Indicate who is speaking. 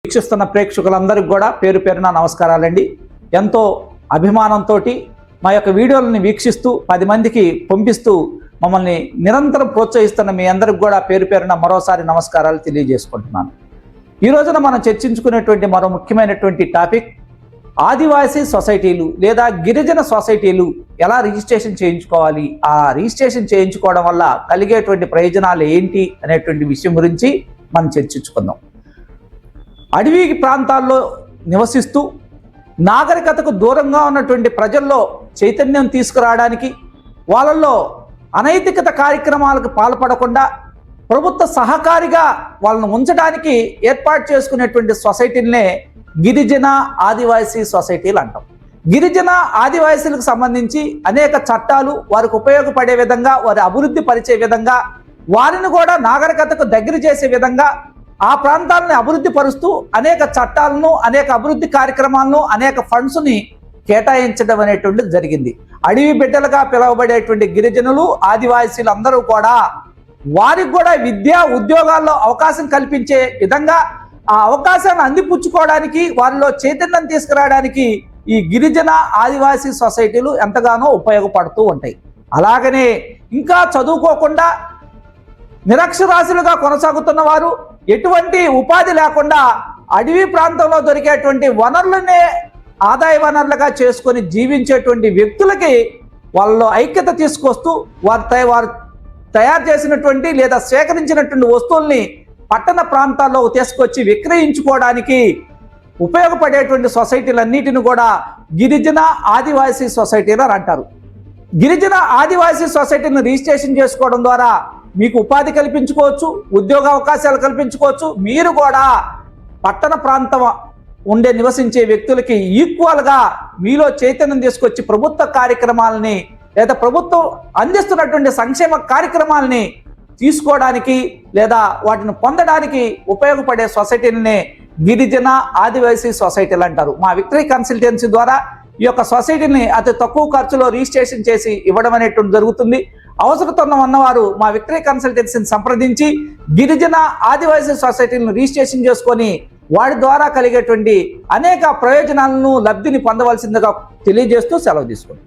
Speaker 1: వీక్షిస్తున్న ప్రేక్షకులందరికీ కూడా పేరు పేరున నమస్కారాలండి. ఎంతో అభిమానంతో మా యొక్క వీడియోలని వీక్షిస్తూ 10 మందికి పంపిస్తూ మమ్మల్ని నిరంతరం ప్రోత్సహిస్తున్న మీ అందరికి కూడా పేరు పేరున మరోసారి నమస్కారాలు తెలియజేసుకుంటున్నాను. ఈ రోజున మనం చర్చించుకునేటువంటి మరో ముఖ్యమైనటువంటి టాపిక్ ఆదివాసీ సొసైటీలు లేదా గిరిజన సొసైటీలు ఎలా రిజిస్ట్రేషన్ చేయించుకోవాలి, ఆ రిజిస్ట్రేషన్ చేయించుకోవడం వల్ల కలిగేటువంటి ప్రయోజనాలు ఏంటి అనేటువంటి విషయం గురించి మనం చర్చించుకుందాం. అడవి ప్రాంతాల్లో నివసిస్తూ నాగరికతకు దూరంగా ఉన్నటువంటి ప్రజల్లో చైతన్యం తీసుకురావడానికి, వాళ్ళల్లో అనైతికత కార్యక్రమాలకు పాల్పడకుండా ప్రభుత్వ సహకారిగా వాళ్ళను ఉంచడానికి ఏర్పాటు చేసుకునేటువంటి సొసైటీలనే గిరిజన ఆదివాసీ సొసైటీలు అంటాం. గిరిజన ఆదివాసీలకు సంబంధించి అనేక చట్టాలు వారికి ఉపయోగపడే విధంగా, వారి అభివృద్ధి పరిచే విధంగా, వారిని కూడా నాగరికతకు దగ్గర చేసే విధంగా, ఆ ప్రాంతాలను అభివృద్ధి పరుస్తూ అనేక చట్టాలను, అనేక అభివృద్ధి కార్యక్రమాలను, అనేక ఫండ్స్ని కేటాయించడం అనేటువంటిది జరిగింది. అడవి బిడ్డలుగా పిలువబడేటువంటి గిరిజనులు, ఆదివాసీలు అందరూ కూడా వారికి కూడా విద్యా ఉద్యోగాల్లో అవకాశం కల్పించే విధంగా, ఆ అవకాశాన్ని అందిపుచ్చుకోవడానికి, వారిలో చైతన్యం తీసుకురావడానికి ఈ గిరిజన ఆదివాసీ సొసైటీలు ఎంతగానో ఉపయోగపడుతూ ఉంటాయి. అలాగనే ఇంకా చదువుకోకుండా నిరక్షరాస్యులుగా కొనసాగుతున్న వారు, ఎటువంటి ఉపాధి లేకుండా అడవి ప్రాంతంలో దొరికేటువంటి వనరులనే ఆదాయ వనరులుగా చేసుకొని జీవించేటువంటి వ్యక్తులకి వాళ్ళలో ఐక్యత తీసుకొస్తూ వారు తయారు చేసినటువంటి లేదా సేకరించినటువంటి వస్తువుల్ని పట్టణ ప్రాంతాల్లో తీసుకొచ్చి విక్రయించుకోవడానికి ఉపయోగపడేటువంటి సొసైటీలన్నిటిని కూడా గిరిజన ఆదివాసీ సొసైటీలు అని అంటారు. గిరిజన ఆదివాసీ సొసైటీని రిజిస్ట్రేషన్ చేసుకోవడం ద్వారా మీకు ఉపాధి కల్పించుకోవచ్చు, ఉద్యోగ అవకాశాలు కల్పించుకోవచ్చు. మీరు కూడా పట్టణ ప్రాంతం ఉండే నివసించే వ్యక్తులకి ఈక్వల్గా మీలో చైతన్యం తీసుకొచ్చి ప్రభుత్వ కార్యక్రమాలని లేదా ప్రభుత్వం అందిస్తున్నటువంటి సంక్షేమ కార్యక్రమాలని తీసుకోవడానికి లేదా వాటిని పొందడానికి ఉపయోగపడే సొసైటీలనే గిరిజన ఆదివాసీ సొసైటీలు అంటారు. మా విక్టరీ కన్సల్టెన్సీ ద్వారా ఈ యొక్క సొసైటీని అతి తక్కువ ఖర్చులో రిజిస్ట్రేషన్ చేసి ఇవ్వడం అనేటువంటి జరుగుతుంది. అవసరత ఉన్నవారు మా విక్టరీ కన్సల్టెన్సీని సంప్రదించి గిరిజన ఆదివాసీ సొసైటీలను రిజిస్ట్రేషన్ చేసుకొని వాటి ద్వారా కలిగేటువంటి అనేక ప్రయోజనాలను, లబ్ధిని పొందవలసిందిగా తెలియజేస్తూ సెలవు తీసుకుంటాం.